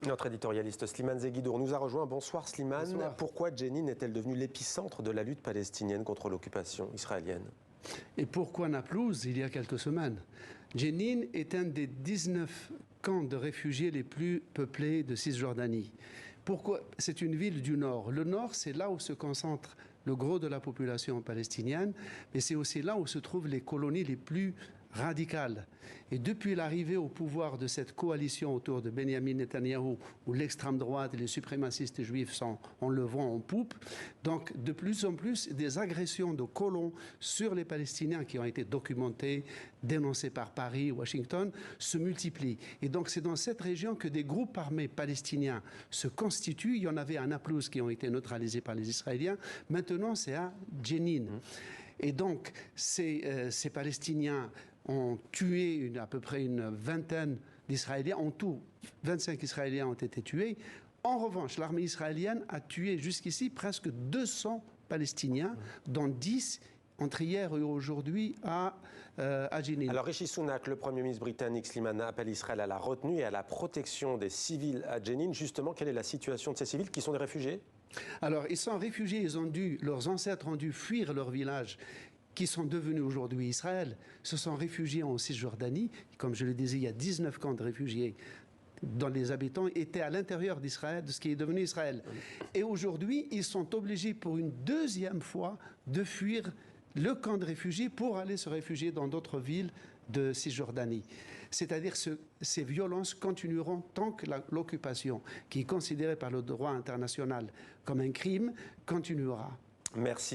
Notre éditorialiste Slimane Zeguidour nous a rejoint. Bonsoir Slimane. Bonsoir. Pourquoi Jenin est-elle devenue l'épicentre de la lutte palestinienne contre l'occupation israélienne? Et pourquoi Naplouse, il y a quelques semaines? Jenin est un des 19 camps de réfugiés les plus peuplés de Cisjordanie. Pourquoi? C'est une ville du nord. Le nord, c'est là où se concentre le gros de la population palestinienne, mais c'est aussi là où se trouvent les colonies les plus radicales. Et depuis l'arrivée au pouvoir de cette coalition autour de Benjamin Netanyahou, où l'extrême droite et les suprémacistes juifs sont en le vent en poupe, donc de plus en plus des agressions de colons sur les Palestiniens qui ont été documentées, dénoncées par Paris, Washington, se multiplient. Et donc c'est dans cette région que des groupes armés palestiniens se constituent. Il y en avait à Naplouse qui ont été neutralisés par les Israéliens. Maintenant, c'est à Jenin. Et donc, ces Palestiniens ont tué à peu près une vingtaine d'Israéliens. En tout, 25 Israéliens ont été tués. En revanche, l'armée israélienne a tué jusqu'ici presque 200 Palestiniens, dont 10 entre hier et aujourd'hui à Jenin. Alors Rishi Sunak, le Premier ministre britannique, Slimane, appelle Israël à la retenue et à la protection des civils à Jenin. Justement, quelle est la situation de ces civils qui sont des réfugiés? Alors, ils sont réfugiés, leurs ancêtres ont dû fuir leur village, qui sont devenus aujourd'hui Israël, se sont réfugiés en Cisjordanie. Comme je le disais, il y a 19 camps de réfugiés dont les habitants étaient à l'intérieur d'Israël, de ce qui est devenu Israël. Et aujourd'hui, ils sont obligés pour une deuxième fois de fuir le camp de réfugiés pour aller se réfugier dans d'autres villes de Cisjordanie. C'est-à-dire que ces violences continueront tant que l'occupation, qui est considérée par le droit international comme un crime, continuera. Merci.